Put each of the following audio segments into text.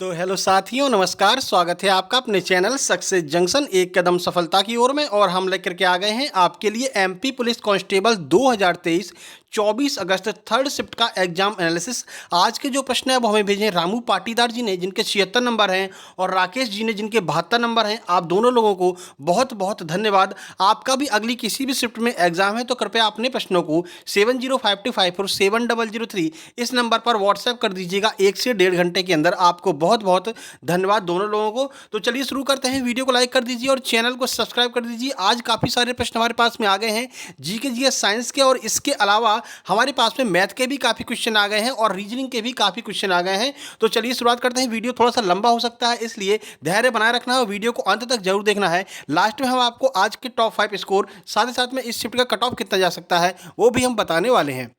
तो हेलो साथियों, नमस्कार। स्वागत है आपका अपने चैनल सक्सेस जंक्शन एक कदम सफलता की ओर में। और हम लेकर के आ गए हैं आपके लिए एमपी पुलिस कांस्टेबल 2023 24 अगस्त थर्ड शिफ्ट का एग्जाम एनालिसिस। आज के जो प्रश्न है वो हमें भेजे रामू पाटीदार जी ने, जिनके 76 नंबर हैं, और राकेश जी ने, जिनके 72 नंबर हैं। आप दोनों लोगों को बहुत बहुत धन्यवाद। आपका भी अगली किसी भी शिफ्ट में एग्जाम है तो कृपया अपने प्रश्नों को 7052547003 इस नंबर पर व्हाट्सएप कर दीजिएगा। 1 से 1.5 घंटे के अंदर। आपको बहुत बहुत धन्यवाद दोनों लोगों को। तो चलिए शुरू करते हैं। वीडियो को लाइक कर दीजिए और चैनल को सब्सक्राइब कर दीजिए। आज काफ़ी सारे प्रश्न हमारे पास में आ गए हैं, जीके जीएस साइंस के, और इसके अलावा हमारे पास में मैथ के भी काफ़ी क्वेश्चन आ गए हैं और रीजनिंग के भी काफ़ी क्वेश्चन आ गए हैं। तो चलिए शुरुआत करते हैं। वीडियो थोड़ा सा लंबा हो सकता है, इसलिए धैर्य बनाए रखना है और वीडियो को अंत तक जरूर देखना है। लास्ट में हम आपको आज के टॉप 5 स्कोर, साथ ही साथ में इस शिफ्ट का कट ऑफ कितना जा सकता है, वो भी हम बताने वाले हैं।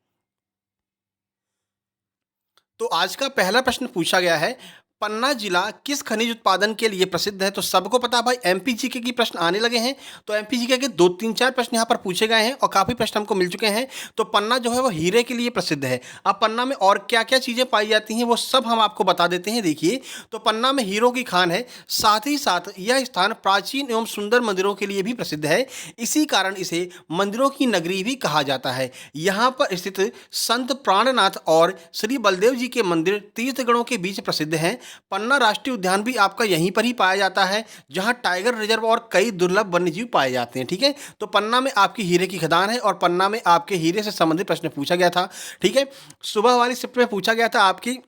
तो आज का पहला प्रश्न पूछा गया है, पन्ना जिला किस खनिज उत्पादन के लिए प्रसिद्ध है। तो सबको पता है भाई, एमपी जीके की प्रश्न आने लगे हैं। तो एमपी जीके के 2-3-4 प्रश्न यहाँ पर पूछे गए हैं और काफ़ी प्रश्न हमको मिल चुके हैं। तो पन्ना जो है वो हीरे के लिए प्रसिद्ध है। अब पन्ना में और क्या क्या चीज़ें पाई जाती हैं वो सब हम आपको बता देते हैं। देखिए, तो पन्ना में हीरों की खान है, साथ ही साथ यह स्थान प्राचीन एवं सुंदर मंदिरों के लिए भी प्रसिद्ध है। इसी कारण इसे मंदिरों की नगरी भी कहा जाता है। यहाँ पर स्थित संत प्राणनाथ और श्री बलदेव जी के मंदिर तीर्थगणों के बीच प्रसिद्ध हैं। पन्ना राष्ट्रीय उद्यान भी आपका यहीं पर ही पाया जाता है, जहां टाइगर रिजर्व और कई दुर्लभ वन्यजीव पाए जाते हैं। ठीक है, तो पन्ना में आपकी हीरे की खदान है और पन्ना में आपके हीरे से संबंधित प्रश्न पूछा गया था। ठीक है, सुबह वाली शिफ्ट में पूछा गया था आपकी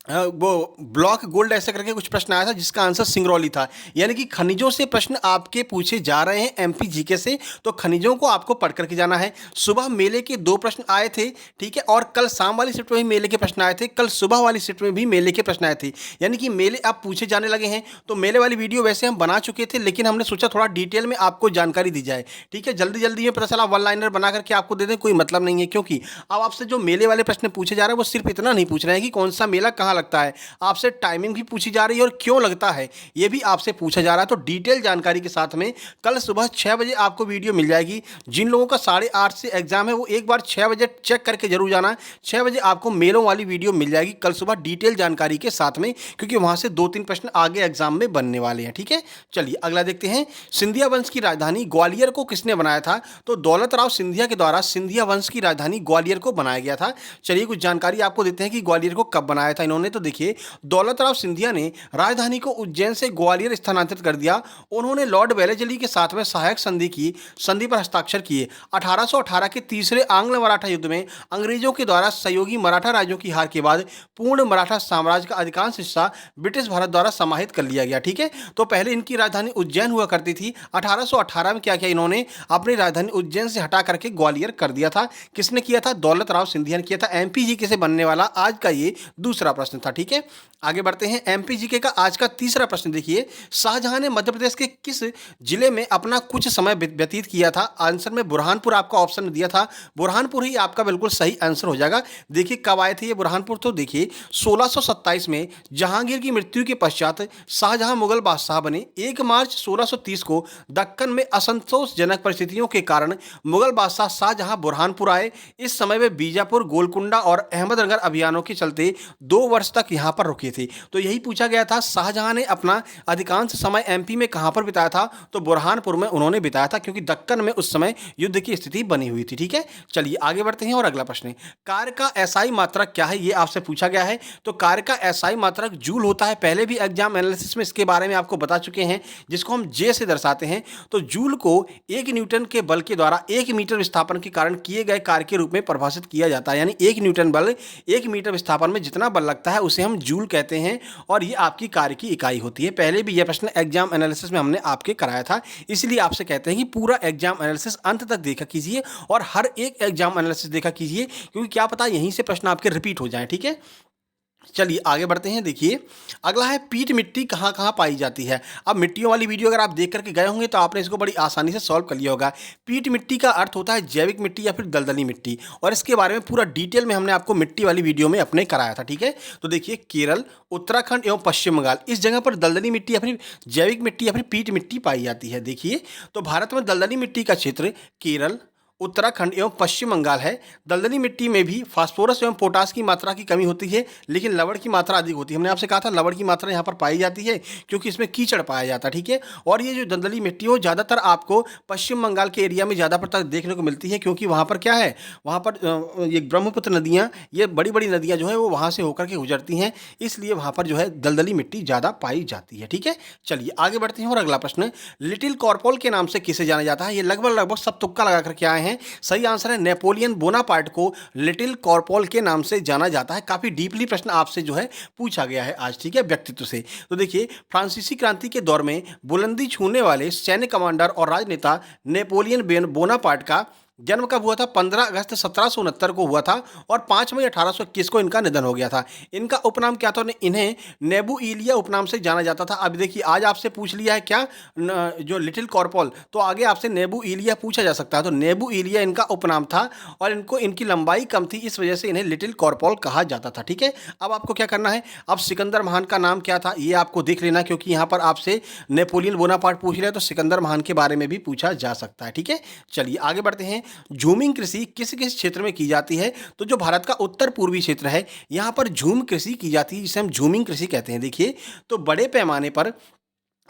वो ब्लॉक गोल्ड ऐसे करके कुछ प्रश्न आया था, जिसका आंसर सिंगरौली था। यानी कि खनिजों से प्रश्न आपके पूछे जा रहे हैं एमपी जीके से, तो खनिजों को आपको पढ़ करके जाना है। सुबह मेले के 2 प्रश्न आए थे। ठीक है, और कल शाम वाली शिफ्ट में भी मेले के प्रश्न आए थे, कल सुबह वाली शिफ्ट में भी मेले के प्रश्न आए थे। यानी कि मेले अब पूछे जाने लगे हैं। तो मेले वाली वीडियो वैसे हम बना चुके थे, लेकिन हमने सोचा थोड़ा डिटेल में आपको जानकारी दी जाए। ठीक है, जल्दी जल्दी में पता चला वन लाइनर बना करके आपको दे दें, कोई मतलब नहीं है। क्योंकि अब आपसे जो मेले वाले प्रश्न पूछे जा रहे हैं वो सिर्फ इतना नहीं पूछ रहे हैं कि कौन सा मेला कहाँ लगता है, आपसे टाइमिंग भी पूछी जा रही है और क्यों लगता है ये भी आपसे पूछा जा रहा है। तो डिटेल जानकारी के साथ में कल सुबह 6 बजे आपको वीडियो मिल जाएगी। जिन लोगों का 8:30 से एग्जाम है वो एक बार 6 बजे चेक करके जरूर जाना। 6 बजे आपको मेलों वाली वीडियो मिल जाएगी कल सुबह डिटेल जानकारी के साथ में, क्योंकि वहां से 2-3 प्रश्न आगे एग्जाम में बनने वाले हैं। ठीक है, चलिए अगला देखते हैं। सिंधिया वंश की राजधानी ग्वालियर को किसने बनाया था। तो दौलत राव सिंधिया के द्वारा सिंधिया वंश की राजधानी ग्वालियर को बनाया गया था। चलिए कुछ जानकारी आपको देते हैं कि ग्वालियर को कब बनाया था इन्होंने। तो देखिए, दौलतराव सिंधिया ने राजधानी को उज्जैन से ग्वालियर स्थानांतरित कर दिया। उन्होंने लॉर्ड वेलेजली के साथ में सहायक संधि की, संधि पर हस्ताक्षर किए। 1818 के तीसरे आंग्ल मराठा युद्ध में अंग्रेजों के द्वारा सहयोगी मराठा राज्यों की हार के बाद पूर्ण मराठा साम्राज्य का अधिकांश हिस्सा ब्रिटिश भारत द्वारा समाहित कर लिया गया। ठीक है, तो पहले इनकी राजधानी उज्जैन हुआ करती थी। 1818 में क्या किया इन्होंने, अपनी राजधानी उज्जैन से हटा करके ग्वालियर कर दिया था। किसने किया था, दौलतराव सिंधिया ने किया था। एमपी जीके से बनने वाला आज का ये दूसरा प्रश्न था। ठीक है, आगे बढ़ते हैं। एमपी जीके का आज का तीसरा प्रश्न देखिए, शाहजहां ने मध्य प्रदेश के किस जिले में अपना कुछ समय व्यतीत किया था। आंसर में बुरहानपुर आपका ऑप्शन दिया था। बुरहानपुर ही आपका बिल्कुल सही आंसर हो जाएगा। देखिए कब आए थे ये बुरहानपुर, तो देखिए 1627 में जहांगीर की मृत्यु के पश्चात शाहजहां मुगल बादशाह बने। 1 मार्च 1630 को दक्कन में असंतोषजनक परिस्थितियों के कारण मुगल बादशाह शाहजहां बुरहानपुर आए। इस समय वे बीजापुर, गोलकुंडा और अहमदनगर अभियानों के चलते 2 वर्ष तक यहां पर रुके थे। तो यही पूछा गया था, शाहजहां ने अपना अधिकांश समय एमपी में कहां पर बिताया था। तो बुरहानपुर में उन्होंने बिताया था, क्योंकि दक्कन में उस समय युद्ध की स्थिति बनी हुई थी। ठीक है, चलिए आगे बढ़ते हैं और अगला प्रश्न, कार्य का एसआई मात्रक क्या है, ये आपसे पूछा गया है। तो कार्य का एसआई मात्रक जूल होता है। पहले भी एग्जाम एनालिसिस में इसके बारे में आपको बता चुके हैं, जिसको हम जे से दर्शाते हैं। तो जूल को 1 न्यूटन के बल के द्वारा 1 मीटर विस्थापन के कारण किए गए कार्य के रूप में परिभाषित किया जाता है। यानी 1 न्यूटन बल 1 मीटर विस्थापन में जितना बल लगता है उसे हम जूल कहते हैं, और ये आपकी कार्य की इकाई होती है। पहले भी यह प्रश्न एग्जाम एनालिसिस में हमने आपके कराया था, इसलिए आपसे कहते हैं कि पूरा एग्जाम एनालिसिस अंत तक देखा कीजिए और हर एक एग्जाम एनालिसिस देखा कीजिए, क्योंकि क्या पता यहीं से प्रश्न आपके रिपीट हो जाएं। ठीक है, चलिए आगे बढ़ते हैं। देखिए अगला है, पीट मिट्टी कहाँ कहाँ पाई जाती है। अब मिट्टियों वाली वीडियो अगर आप देख करके गए होंगे तो आपने इसको बड़ी आसानी से सॉल्व कर लिया होगा। पीट मिट्टी का अर्थ होता है जैविक मिट्टी या फिर दलदली मिट्टी, और इसके बारे में पूरा डिटेल में हमने आपको मिट्टी वाली वीडियो में अपने कराया था। ठीक है, तो देखिए केरल, उत्तराखंड एवं पश्चिम बंगाल, इस जगह पर दलदली मिट्टी या फिर जैविक मिट्टी या फिर पीट मिट्टी पाई जाती है। देखिए, तो भारत में दलदली मिट्टी का क्षेत्र केरल, उत्तराखंड एवं पश्चिम बंगाल है। दलदली मिट्टी में भी फास्फोरस एवं पोटास की मात्रा की कमी होती है, लेकिन लवण की मात्रा अधिक होती है। हमने आपसे कहा था लवण की मात्रा यहाँ पर पाई जाती है क्योंकि इसमें कीचड़ पाया जाता है, ठीक है। और ये जो दलदली मिट्टी हो ज़्यादातर आपको पश्चिम बंगाल के एरिया में ज़्यादा पर देखने को मिलती है, क्योंकि वहाँ पर क्या है, वहाँ पर ये ब्रह्मपुत्र नदियाँ, ये बड़ी बड़ी नदियाँ जो है वो वहाँ से होकर के गुजरती हैं, इसलिए वहाँ पर जो है दलदली मिट्टी ज़्यादा पाई जाती है, ठीक है। चलिए आगे बढ़ते हैं और अगला प्रश्न, लिटिल कॉर्पोल के नाम से किसे जाना जाता है। ये लगभग लगभग सब तुक्का लगा करके आए हैं। सही आंसर है नेपोलियन बोनापार्ट को लिटिल कॉर्पोल के नाम से जाना जाता है। काफी डीपली प्रश्न आपसे जो है पूछा गया है आज, ठीक है, व्यक्तित्व से। तो देखिए, फ्रांसीसी क्रांति के दौर में बुलंदी छूने वाले सैन्य कमांडर और राजनेता नेपोलियन बोनापार्ट का जन्म कब हुआ था? 15 अगस्त 1769 को हुआ था और 5 मई 1821 को इनका निधन हो गया था। इनका उपनाम क्या था? इन्हें नेबू इलिया उपनाम से जाना जाता था। अब देखिए, आज आपसे पूछ लिया है क्या जो लिटिल कॉर्पोल, तो आगे आपसे नेबू इलिया पूछा जा सकता है। तो नेबू इलिया इनका उपनाम था और इनको इनकी लंबाई कम थी, इस वजह से इन्हें लिटिल कॉर्पोल कहा जाता था, ठीक है। अब आपको क्या करना है, अब सिकंदर महान का नाम क्या था ये आपको देख लेना, क्योंकि यहाँ पर आपसे नेपोलियन बोनापार्ट पूछ लिया तो सिकंदर महान के बारे में भी पूछा जा सकता है, ठीक है। चलिए आगे बढ़ते हैं। झूमिंग कृषि किस किस क्षेत्र में की जाती है? तो जो भारत का उत्तर पूर्वी क्षेत्र है, यहां पर झूम कृषि की जाती है, जिसे हम झूमिंग कृषि कहते हैं। देखिए, तो बड़े पैमाने पर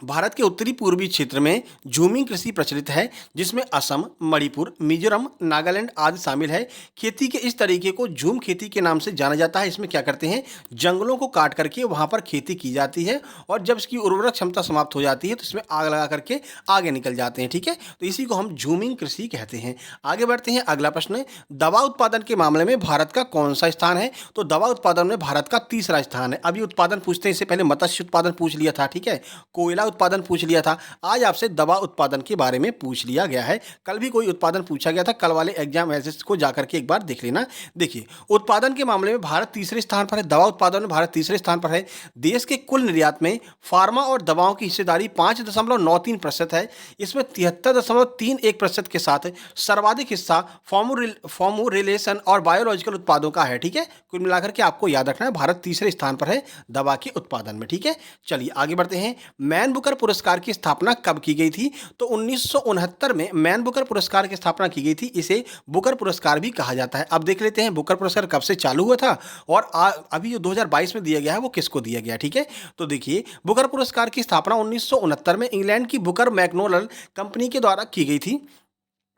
भारत के उत्तरी पूर्वी क्षेत्र में झूमिंग कृषि प्रचलित है, जिसमें असम, मणिपुर, मिजोरम, नागालैंड आदि शामिल है। खेती के इस तरीके को झूम खेती के नाम से जाना जाता है। इसमें क्या करते हैं, जंगलों को काट करके वहां पर खेती की जाती है और जब इसकी उर्वरक क्षमता समाप्त हो जाती है तो इसमें आग लगा करके आगे निकल जाते हैं, ठीक है। तो इसी को हम झूमिंग कृषि कहते हैं। आगे बढ़ते हैं, अगला प्रश्न, दवा उत्पादन के मामले में भारत का कौन सा स्थान है? तो दवा उत्पादन में भारत का तीसरा स्थान है। अभी उत्पादन पूछते हैं, इससे पहले मत्स्य उत्पादन पूछ लिया था, ठीक है, कोयला उत्पादन पूछ लिया था, आज आपसे दवा उत्पादन के बारे में पूछ लिया गया है। कल भी कोई उत्पादन पूछा गया था, कल वाले एग्जाम एनालिसिस को जाकर के एक बार देख लेना। देखिए, उत्पादन के मामले में भारत तीसरे स्थान पर है, दवा उत्पादन में भारत तीसरे स्थान पर है। देश के कुल निर्यात में फार्मा और दवाओं की हिस्सेदारी 5.93% है। इसमें 73.31% के साथ सर्वाधिक हिस्सा फॉर्मुलेशन और बायोलॉजिकल उत्पादों का है, ठीक है। कुल मिलाकर के आपको याद रखना है, भारत तीसरे स्थान पर है दवा के उत्पादन में, ठीक है। चलिए आगे बढ़ते हैं। मैन बुकर पुरस्कार की स्थापना कब की गई थी? तो 1969 में मैन बुकर पुरस्कार की स्थापना की गई थी। इसे बुकर पुरस्कार भी कहा जाता है। अब देख लेते हैं बुकर पुरस्कार कब से चालू हुआ था और अभी जो 2022 में दिया गया है वो किसको दिया गया, ठीक है। तो देखिए, बुकर पुरस्कार की स्थापना 1969 में इंग्लैंड की बुकर मैक्डोनल्ड कंपनी के द्वारा की गई थी।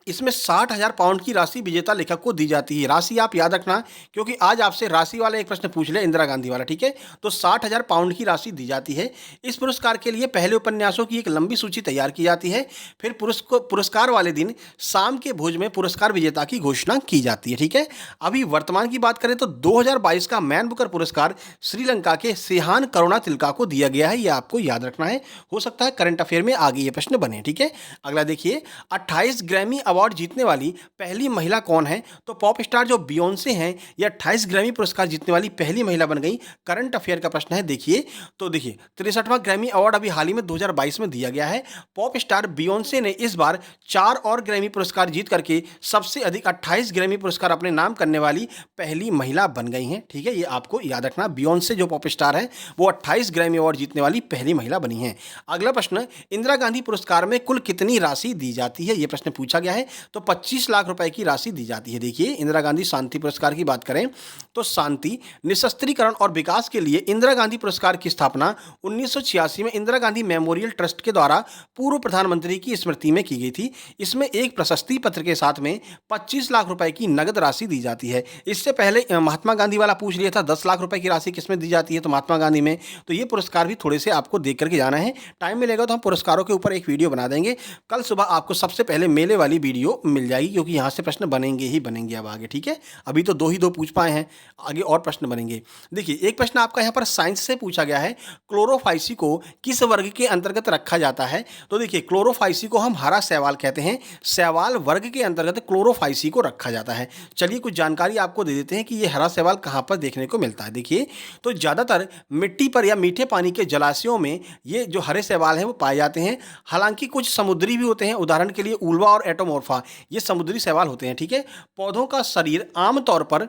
इसमें 60,000 पाउंड की राशि विजेता लेखक को दी जाती है। राशि आप याद रखना, क्योंकि आज आपसे राशि वाला एक प्रश्न पूछ लिया, इंदिरा गांधी वाला, ठीक है। तो 60,000 पाउंड की राशि दी जाती है। इस पुरस्कार के लिए पहले उपन्यासों की एक लंबी सूची तैयार की जाती है, फिर पुरस्कार वाले दिन शाम के भोज में पुरस्कार विजेता की घोषणा की जाती है, ठीक है। अभी वर्तमान की बात करें तो 2022 का मैन बुकर पुरस्कार श्रीलंका के सेहान करुणा तिलका को दिया गया है। यह आपको याद रखना है, हो सकता है करंट अफेयर में आगे ये प्रश्न बने, ठीक है। अगला देखिए, 28 ग्रैमी अवार्ड जीतने वाली पहली महिला कौन है? तो पॉप स्टार जो बियोंसे हैं, ये 28 ग्रैमी पुरस्कार जीतने वाली पहली महिला बन गई। करंट अफेयर का प्रश्न है, देखिए। तो देखिए, 63वां ग्रैमी अवार्ड अभी हाल ही में 2022 में दिया गया है। पॉप स्टार बियोंसे ने इस बार 4 और ग्रैमी पुरस्कार जीत करके सबसे अधिक 28 ग्रैमी पुरस्कार अपने नाम करने वाली पहली महिला बन गई हैं, ठीक है। ये आपको याद रखना, बियोंसे जो पॉप स्टार है वो 28 ग्रैमी अवार्ड जीतने वाली पहली महिला बनी है। अगला प्रश्न, इंदिरा गांधी पुरस्कार में कुल कितनी राशि दी जाती है? ये प्रश्न पूछा गया है। तो 25 लाख रुपए की राशि दी जाती है। देखिए, इंदिरा गांधी शांति पुरस्कार की बात करें तो शांति, निशस्त्रीकरण और विकास के लिए इंदिरा गांधी पुरस्कार की स्थापना 1986 में इंदिरा गांधी मेमोरियल ट्रस्ट के द्वारा पूर्व प्रधानमंत्री की स्मृति में की गई थी। इसमें एक प्रशस्ति पत्र के साथ में 25 लाख रुपए की नगद राशि दी जाती है। इससे पहले महात्मा गांधी वाला पूछ लिया था, 10 लाख रुपए की राशि किसमें दी जाती है? तो महात्मा गांधी में। तो ये पुरस्कार भी थोड़े से आपको देख करके जाना है। टाइम मिलेगा तो हम पुरस्कारों के ऊपर एक वीडियो बना देंगे। कल सुबह आपको सबसे पहले मेले वाली वीडियो मिल जाएगी, क्योंकि यहाँ से प्रश्न बनेंगे ही बनेंगे अब आगे, ठीक है। अभी तो दो पूछ पाए हैं, आगे और प्रश्न बनेंगे। देखिए, एक प्रश्न आपका यहाँ पर साइंस से पूछा गया है, क्लोरोफाइसी को किस वर्ग के अंतर्गत रखा जाता है? तो देखिए, क्लोरोफाइसी को हम हरा शैवाल कहते हैं। शैवाल वर्ग के अंतर्गत क्लोरोफाइसी को रखा जाता है। चलिए कुछ जानकारी आपको दे देते हैं कि ये हरा शैवाल कहाँ पर देखने को मिलता है। देखिए, तो ज़्यादातर मिट्टी पर या मीठे पानी के जलाशयों में ये जो हरे शैवाल हैं वो पाए जाते हैं। हालांकि कुछ समुद्री भी होते हैं, उदाहरण के लिए उल्वा और एटोमोर्फा, ये समुद्री शैवाल होते हैं, ठीक है। पौधों का शरीर आमतौर पर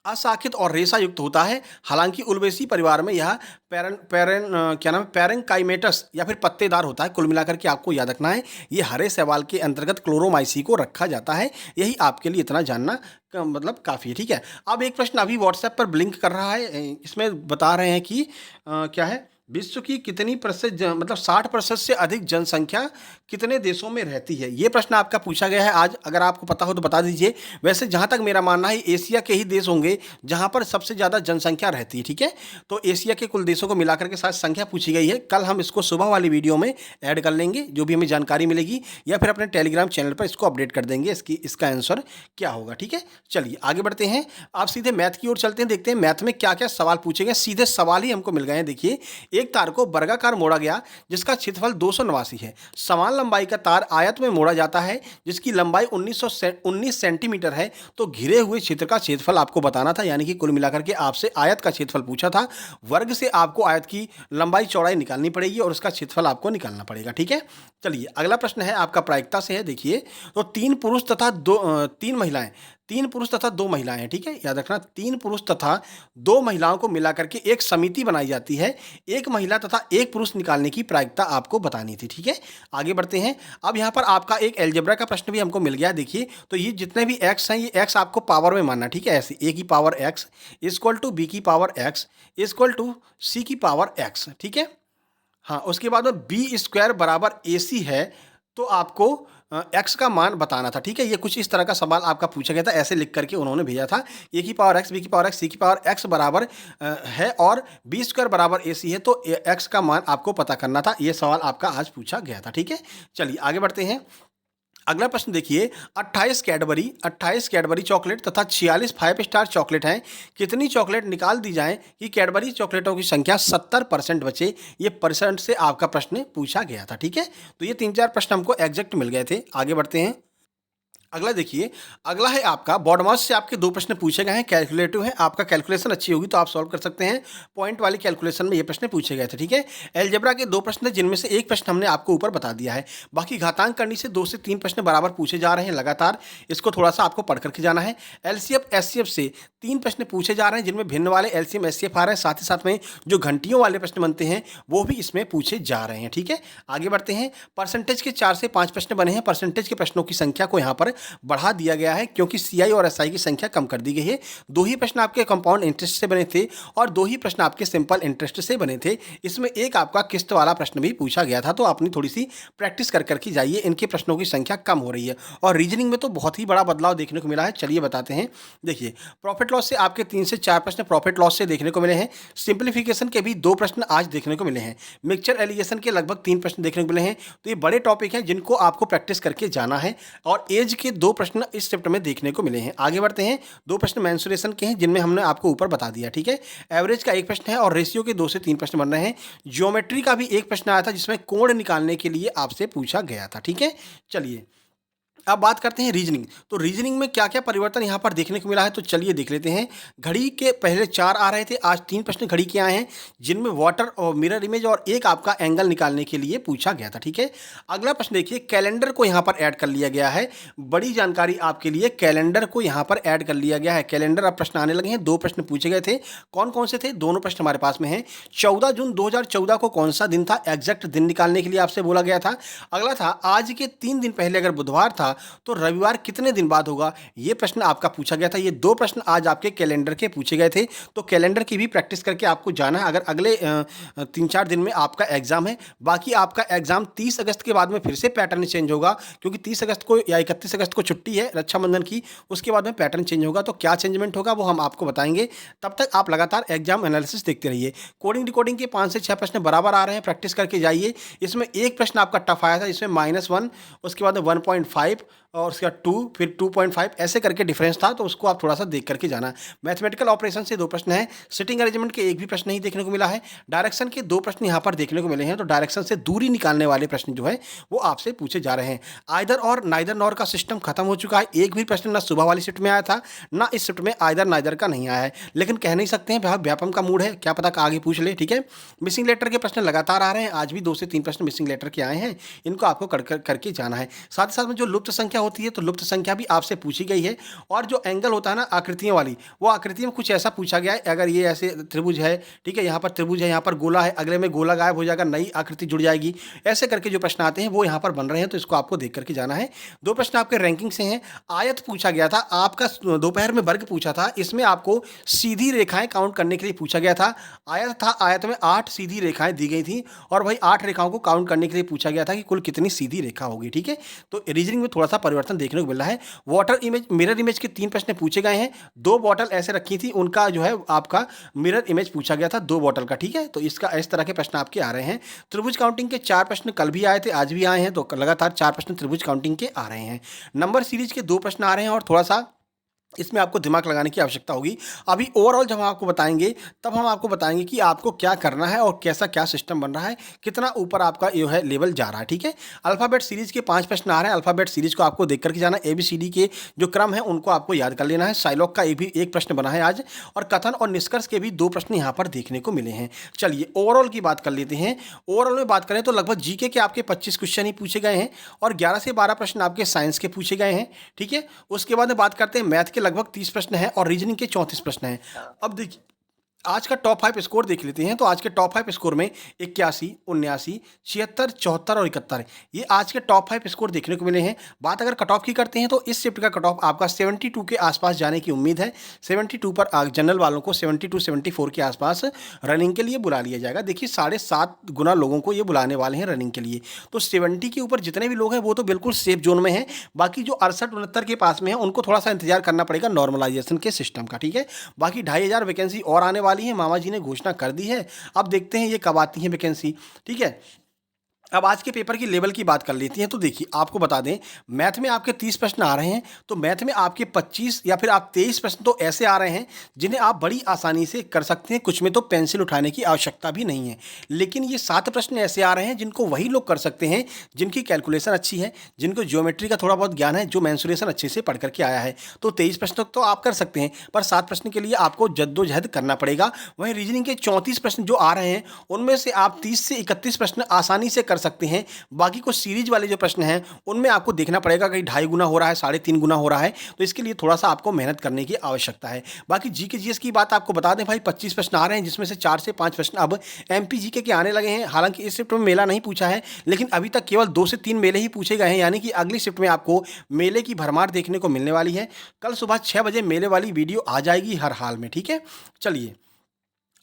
अशाखित और रेशा युक्त होता है। हालांकि उल्वेसी परिवार में यह क्या नाम है, पैरेंकाइमेटस या फिर पत्तेदार होता है। कुल मिलाकर के आपको याद रखना है, ये हरे शैवाल के अंतर्गत क्लोरोमाइसी को रखा जाता है। यही आपके लिए इतना जानना मतलब काफ़ी है। ठीक है, अब एक प्रश्न अभी व्हाट्सएप पर ब्लिंक कर रहा है, इसमें बता रहे हैं कि क्या है, विश्व की कितनी प्रतिशत मतलब 60% से अधिक जनसंख्या कितने देशों में रहती है। ये प्रश्न आपका पूछा गया है आज, अगर आपको पता हो तो बता दीजिए। वैसे जहाँ तक मेरा मानना है, एशिया के ही देश होंगे जहाँ पर सबसे ज़्यादा जनसंख्या रहती है। ठीक है, तो एशिया के कुल देशों को मिलाकर के साथ संख्या पूछी गई है। कल हम इसको सुबह वाली वीडियो में ऐड कर लेंगे, जो भी हमें जानकारी मिलेगी, या फिर अपने टेलीग्राम चैनल पर इसको अपडेट कर देंगे इसका आंसर क्या होगा। ठीक है, चलिए आगे बढ़ते हैं। आप सीधे मैथ की ओर चलते हैं, देखते हैं मैथ में क्या क्या सवाल पूछे गए। सीधे सवाल ही हमको मिल गए हैं। देखिए, एक तार को वर्गाकार मोड़ा गया जिसका क्षेत्रफल 289 है। समान लंबाई का तार आयत में मोड़ा जाता है जिसकी लंबाई 19 सेंटीमीटर है। तो घिरे हुए क्षेत्र का क्षेत्रफल आपको बताना था, यानी कि कुल मिलाकर के आपसे आयत का क्षेत्रफल पूछा था। वर्ग से आपको आयत की लंबाई चौड़ाई निकालनी पड़ेगी और उसका क्षेत्रफल आपको निकालना पड़ेगा। ठीक है, चलिए अगला प्रश्न है आपका प्रायिकता से है। देखिए, तो तीन पुरुष तथा दो महिलाएं हैं। ठीक है, याद रखना, तीन पुरुष तथा दो महिलाओं को मिलाकर के एक समिति बनाई जाती है। एक महिला तथा एक पुरुष निकालने की प्रायिकता आपको बतानी थी। ठीक है, आगे बढ़ते हैं। अब यहाँ पर आपका एक अलजेब्रा का प्रश्न भी हमको मिल गया। देखिए, तो ये जितने भी एक्स हैं, ये एक्स आपको पावर में मानना। ठीक है, ऐसे ए की power X equal to B की power X equal to C की पावर एक्स। ठीक है, हाँ, उसके बाद में बी स्क्वायर बराबर ए सी है, तो आपको एक्स का मान बताना था। ठीक है, ये कुछ इस तरह का सवाल आपका पूछा गया था, ऐसे लिख करके उन्होंने भेजा था। ए की पावर एक्स, बी की पावर एक्स, सी की पावर एक्स बराबर है और बी स्क्वायर बराबर ए सी है, तो एक्स का मान आपको पता करना था। ये सवाल आपका आज पूछा गया था। ठीक है, चलिए आगे बढ़ते हैं। अगला प्रश्न देखिए, 28 कैडबरी चॉकलेट तथा 46 फाइव स्टार चॉकलेट हैं। कितनी चॉकलेट निकाल दी जाए कि कैडबरी चॉकलेटों की संख्या 70% बचे। ये परसेंट से आपका प्रश्न पूछा गया था। ठीक है, तो ये 3-4 प्रश्न हमको एग्जैक्ट मिल गए थे। आगे बढ़ते हैं। अगला देखिए, अगला है आपका बॉडमास से आपके 2 प्रश्न पूछे गए हैं, कैलकुलेटिव है। आपका कैलकुलेशन अच्छी होगी तो आप सॉल्व कर सकते हैं। पॉइंट वाली कैलकुलेशन में ये प्रश्न पूछे गए थे। ठीक है, अलजेब्रा के 2 प्रश्न हैं, जिनमें से एक प्रश्न हमने आपको ऊपर बता दिया है। बाकी घातांक करने से 2 से 3 प्रश्न बराबर पूछे जा रहे हैं लगातार। इसको थोड़ा सा आपको पढ़ करके जाना है। एलसीएफ एचसीएफ से 3 प्रश्न पूछे जा रहे हैं, जिनमें भिन्न वाले एलसीएम एचसीएफ आ रहे हैं। साथ ही साथ में जो घंटियों वाले प्रश्न बनते हैं वो भी इसमें पूछे जा रहे हैं। ठीक है, आगे बढ़ते हैं। परसेंटेज के 4 से 5 प्रश्न बने हैं। परसेंटेज के प्रश्नों की संख्या को यहाँ पर बढ़ा दिया गया है, क्योंकि सीआई और एसआई की संख्या कम कर दी गई है। 2 ही प्रश्न आपके कंपाउंड इंटरेस्ट से बने थे और 2 ही प्रश्न आपके सिंपल इंटरेस्ट से बने थे। इसमें एक आपका किस्त वाला प्रश्न भी पूछा गया था, तो आपने थोड़ी सी प्रैक्टिस कर करके जाइए। इनके प्रश्नों की संख्या कम हो रही है और रीजनिंग में तो बहुत ही बड़ा बदलाव देखने को मिला है। चलिए बताते हैं। देखिए, प्रॉफिट लॉस से आपके 3 से 4 प्रश्न प्रॉफिट लॉस से देखने को मिले हैं। सिंप्लीफिकेशन के भी 2 प्रश्न आज देखने को मिले हैं। मिक्सचर एलिगेशन के लगभग 3 प्रश्न देखने को मिले हैं। तो ये बड़े टॉपिक हैं जिनको आपको प्रैक्टिस करके जाना है। और एज के 2 प्रश्न इस शिफ्ट में देखने को मिले हैं। आगे बढ़ते हैं। 2 प्रश्न मेंसुरेशन के हैं, जिनमें हमने आपको ऊपर बता दिया। ठीक है, एवरेज का 1 प्रश्न है और रेशियो के 2 से 3 प्रश्न बन रहे हैं। ज्योमेट्री का भी 1 प्रश्न आया था, जिसमें कोण निकालने के लिए आपसे पूछा गया था। ठीक है, चलिए अब बात करते हैं रीजनिंग। तो रीजनिंग में क्या क्या परिवर्तन यहाँ पर देखने को मिला है, तो चलिए देख लेते हैं। घड़ी के पहले 4 आ रहे थे, आज 3 प्रश्न घड़ी के आए हैं, जिनमें वाटर और मिरर इमेज और एक आपका एंगल निकालने के लिए पूछा गया था। ठीक है, अगला प्रश्न देखिए, कैलेंडर को यहाँ पर ऐड कर लिया गया है। बड़ी जानकारी आपके लिए, कैलेंडर को यहाँ पर ऐड कर लिया गया है। कैलेंडर अब प्रश्न आने लगे हैं। 2 प्रश्न पूछे गए थे, कौन कौन से थे, दोनों प्रश्न हमारे पास में हैं। 14 जून 2014 को कौन सा दिन था, एग्जैक्ट दिन निकालने के लिए आपसे बोला गया था। अगला था, आज के 3 दिन पहले अगर बुधवार था तो रविवार कितने दिन बाद होगा, ये प्रश्न आपका पूछा गया था। ये 2 प्रश्न आज आपके कैलेंडर के पूछे गए थे। तो कैलेंडर की भी प्रैक्टिस करके आपको जाना है, अगर अगले 3-4 दिन में आपका एग्जाम है। बाकी आपका एग्जाम 30 अगस्त के बाद में फिर से पैटर्न चेंज होगा, क्योंकि 30 अगस्त को या 31 अगस्त को छुट्टी है रक्षाबंधन की, उसके बाद में पैटर्न चेंज होगा। तो क्या चेंजमेंट होगा वो हम आपको बताएंगे। तब तक आप लगातार एग्जाम एनालिसिस देखते रहिए। कोडिंग डिकोडिंग के 5 से 6 प्रश्न बराबर आ रहे हैं, प्रैक्टिस करके जाइए। इसमें एक प्रश्न आपका टफ आया था, इसमें -1, उसके बाद 1.5 और उसके बाद 2, फिर 2.5, ऐसे करके डिफरेंस था, तो उसको आप थोड़ा सा देख करके जाना। मैथमेटिकल ऑपरेशन से 2 प्रश्न हैं। सिटिंग अरेंजमेंट के एक भी प्रश्न नहीं देखने को मिला है। डायरेक्शन के 2 प्रश्न यहाँ पर देखने को मिले हैं। तो डायरेक्शन से दूरी निकालने वाले प्रश्न जो है वो आपसे पूछे जा रहे हैं। आइदर और नाइदर नॉर का सिस्टम खत्म हो चुका है। एक भी प्रश्न ना सुबह वाली शिफ्ट में आया था, ना इस शिफ्ट में आइदर नाइदर का नहीं आया है। लेकिन कह नहीं सकते हैं, व्यापम का मूड है, क्या पता आगे पूछ ले। ठीक है, मिसिंग लेटर के प्रश्न लगातार आ रहे हैं। आज भी 2 से 3 प्रश्न मिसिंग लेटर के आए हैं, इनको आपको करके जाना है। साथ ही साथ में जो लुप्त संख्या संख्या होती है तो लुप्त संख्या भी आपसे पूछी गई है। और जो एंगल होता है ना आकृतियों वाली, वो आकृति में कुछ ऐसा पूछा गया है, अगर ये ऐसे त्रिभुज है, ठीक है, यहाँ पर त्रिभुज है, यहाँ पर गोला है, अगले में गोला गायब हो जाएगा, नई आकृति जुड़ जाएगी, ऐसे करके जो प्रश्न आते हैं वो यहाँ पर बन रहे हैं, तो इसको आपको देख करके जाना है। 2 प्रश्न आपके रैंकिंग से हैं। आयत पूछा गया था आपका, दोपहर में वर्ग पूछा था, इसमें आपको सीधी रेखाएं काउंट करने के लिए पूछा गया था। आयत था, आयत में 8 सीधी रेखाएं दी गई थी और वही 8 रेखाओं को काउंट करने के लिए पूछा गया था कि कुल कितनी सीधी रेखा होगी, ठीक है। तो रीजनिंग में थोड़ा सा परिवर्तन देखने को मिल रहा है। वाटर इमेज, मिरर इमेज के 3 प्रश्न पूछे गए हैं। 2 बॉटल ऐसे रखी थी, उनका जो है आपका मिरर इमेज पूछा गया था 2 बॉटल का, ठीक है। तो इसका इस तरह के प्रश्न आपके आ रहे हैं। त्रिभुज काउंटिंग के 4 प्रश्न कल भी आए थे, आज भी आए हैं, तो लगातार 4 प्रश्न त्रिभुज काउंटिंग के आ रहे हैं। नंबर सीरीज के 2 प्रश्न आ रहे हैं और थोड़ा सा इसमें आपको दिमाग लगाने की आवश्यकता होगी। अभी ओवरऑल जब हम आपको बताएंगे तब हम आपको बताएंगे कि आपको क्या करना है और कैसा क्या सिस्टम बन रहा है, कितना ऊपर आपका जो है लेवल जा रहा है, ठीक है। अल्फ़ाबेट सीरीज के 5 प्रश्न आ रहे हैं। अल्फ़ाबेट सीरीज को आपको देख करके जाना, ABCD के जो क्रम है उनको आपको याद कर लेना है। साइलॉग का एक प्रश्न बना है आज, और कथन और निष्कर्ष के भी 2 प्रश्न यहाँ पर देखने को मिले हैं। चलिए ओवरऑल की बात कर लेते हैं। ओवरऑल में बात करें तो लगभग GK के आपके 25 क्वेश्चन ही पूछे गए हैं और 11 से 12 प्रश्न आपके साइंस के पूछे गए हैं, ठीक है। उसके बाद में बात करते हैं मैथ के लगभग 30 प्रश्न हैं और रीजनिंग के 34 प्रश्न हैं। अब देखिए आज का टॉप 5 स्कोर देख लेते हैं। तो आज के टॉप 5 स्कोर में 81, 79, 76, 74 और 71, ये आज के टॉप 5 स्कोर देखने को मिले हैं। बात अगर कट ऑफ की करते हैं तो इस शिफ्ट का कट ऑफ आपका 72 के आसपास जाने की उम्मीद है। 72 पर जनरल वालों को 72, 74 के आसपास रनिंग के लिए बुला लिया जाएगा। देखिए 7.5 गुना लोगों को ये बुलाने वाले हैं रनिंग के लिए। तो 70 के ऊपर जितने भी लोग हैं वो तो बिल्कुल सेफ जोन में हैं। बाकी जो 68, 69 के पास में है उनको थोड़ा सा इंतजार करना पड़ेगा नॉर्मलाइजेशन के सिस्टम का, ठीक है। बाकी 2500 वैकेंसी और आने वाली है, मामा जी ने घोषणा कर दी है। अब देखते हैं ये कब आती है वैकेंसी, ठीक है। अब आज के पेपर की लेवल की बात कर लेती हैं। तो देखिए आपको बता दें, मैथ में आपके 30 प्रश्न आ रहे हैं, तो मैथ में आपके 25 या फिर आप 23 प्रश्न तो ऐसे आ रहे हैं जिन्हें आप बड़ी आसानी से कर सकते हैं। कुछ में तो पेंसिल उठाने की आवश्यकता भी नहीं है। लेकिन ये 7 प्रश्न ऐसे आ रहे हैं जिनको वही लोग कर सकते हैं जिनकी कैलकुलेशन अच्छी है, जिनको ज्योमेट्री का थोड़ा बहुत ज्ञान है, जो मेंसुरेशन अच्छे से पढ़ करके आया है। तो 23 प्रश्न तो आप कर सकते हैं, पर 7 प्रश्न के लिए आपको जद्दोजहद करना पड़ेगा। वहीं रीजनिंग के 34 प्रश्न जो आ रहे हैं उनमें से आप 30 से 31 प्रश्न आसानी से कर सकते हैं। बाकी कुछ सीरीज वाले जो प्रश्न हैं उनमें आपको देखना पड़ेगा कहीं 2.5 गुना हो रहा है, 3.5 गुना हो रहा है, तो इसके लिए थोड़ा सा आपको मेहनत करने की आवश्यकता है। बाकी GK GS की बात आपको बता दें भाई, 25 प्रश्न आ रहे हैं जिसमें से 4 से 5 प्रश्न अब MP GK के आने लगे हैं। हालांकि इस शिफ्ट में मेला नहीं पूछा है, लेकिन अभी तक केवल 2 से 3 मेले ही पूछे गए हैं, यानी कि अगली शिफ्ट में आपको मेले की भरमार देखने को मिलने वाली है। कल सुबह 6 बजे मेले वाली वीडियो आ जाएगी हर हाल में, ठीक है। चलिए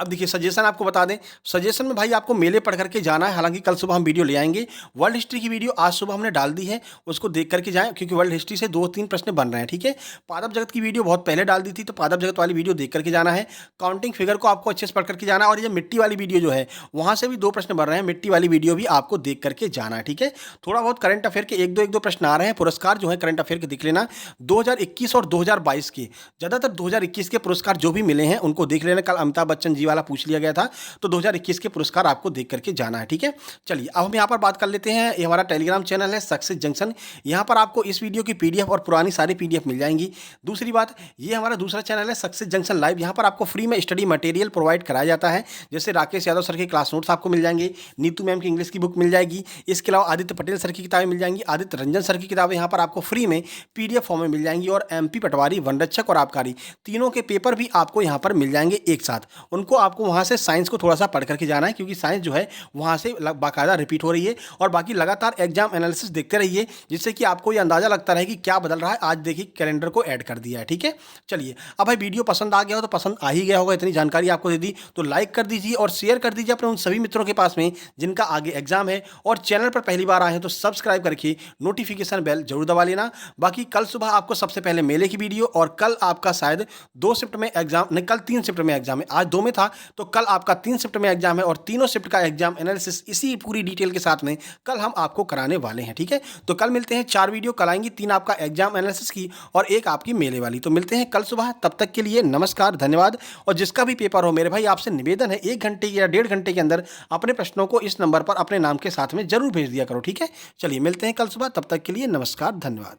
अब देखिए सजेशन आपको बता दें, सजेशन में भाई आपको मेले पढ़ करके जाना है। हालांकि कल सुबह हम वीडियो ले आएंगे। वर्ल्ड हिस्ट्री की वीडियो आज सुबह हमने डाल दी है, उसको देख करके जाएं, क्योंकि वर्ल्ड हिस्ट्री से 2-3 प्रश्न बन रहे हैं, ठीक है। पादप जगत की वीडियो बहुत पहले डाल दी थी, तो पादप जगत वाली वीडियो देख करके जाना है। काउंटिंग फिगर को आपको अच्छे से पढ़ करके जाना है। और ये मिट्टी वाली वीडियो जो है वहाँ से भी 2 प्रश्न बन रहे हैं, मिट्टी वाली वीडियो भी आपको देख करके जाना है, ठीक है। थोड़ा बहुत करंट अफेयर के 1-2 प्रश्न आ रहे हैं। पुरस्कार जो है करंट अफेयर के देख लेना, 2021 और 2022 के, ज़्यादातर 2021 के पुरस्कार जो भी मिले हैं उनको देख लेना। कल अमिताभ बच्चन जी वाला पूछ लिया गया था, तो 2021 के पुरस्कार आपको देख करके जाना है, ठीक है। चलिए अब हम यहाँ पर बात कर लेते हैं। ये हमारा टेलीग्राम चैनल है सक्सेस जंक्शन, यहाँ पर आपको इस वीडियो की PDF और पुरानी सारी PDF मिल जाएंगी। दूसरी बात, ये हमारा दूसरा चैनल है सक्सेस जंक्शन लाइव, यहाँ पर आपको फ्री में स्टडी मटेरियल प्रोवाइड कराया जाता है। जैसे राकेश यादव सर के क्लास नोट्स आपको मिल जाएंगे, नीतू मैम की इंग्लिश की बुक मिल जाएगी, इसके अलावा आदित्य पटेल सर की किताबें मिल जाएंगी, आदित्य रंजन सर की किताबें यहाँ पर आपको फ्री में PDF फॉर्म में मिल जाएंगी। और MP पटवारी, वनरक्षक और आबकारी तीनों के पेपर भी आपको यहाँ पर मिल जाएंगे एक साथ। उनको आपको वहाँ से साइंस को थोड़ा सा पढ़ करके जाना है, क्योंकि साइंस जो है वहाँ से बाकायदा रिपीट हो रही है। और बाकी लगातार एग्जाम एनालिसिस देखते रहिए, जिससे कि आपको ये अंदाजा लगता रहे कि क्या बदल रहा है। आज देखिए कैलेंडर को ऐड कर दिया है, ठीक है। चलिए अब भाई वीडियो पसंद आ गया हो तो पसंद आ ही गया होगा, इतनी जानकारी आपको दे दी तो लाइक कर दीजिए और शेयर कर दीजिए अपने उन सभी मित्रों के पास में जिनका आगे एग्जाम है। और चैनल पर पहली बार आए हैं तो सब्सक्राइब करके नोटिफिकेशन बेल जरूर दबा लेना। बाकी कल सुबह आपको सबसे पहले मेले की वीडियो, और कल आपका शायद 2 शिफ्ट में एग्जाम नहीं, कल 3 शिफ्ट में एग्जाम है, आज 2 में था, तो कल आपका 3 शिफ्ट में एग्जाम है। और तीनों शिफ्ट का एग्जाम एनालिसिस इसी पूरी डिटेल के साथ में कल हम आपको कराने वाले हैं, ठीक है। तो कल मिलते हैं, 4 वीडियो कल आएंगी, 3 आपका एग्जाम एनालिसिस की और 1 आपकी मेले वाली। तो मिलते हैं कल सुबह, तब तक के लिए नमस्कार, धन्यवाद। और जिसका भी पेपर हो मेरे भाई, आपसे निवेदन है 1 घंटे या 1.5 घंटे के अंदर अपने प्रश्नों को इस नंबर पर अपने नाम के साथ में जरूर भेज दिया करो, ठीक है। चलिए मिलते हैं कल सुबह, तब तक के लिए नमस्कार, धन्यवाद।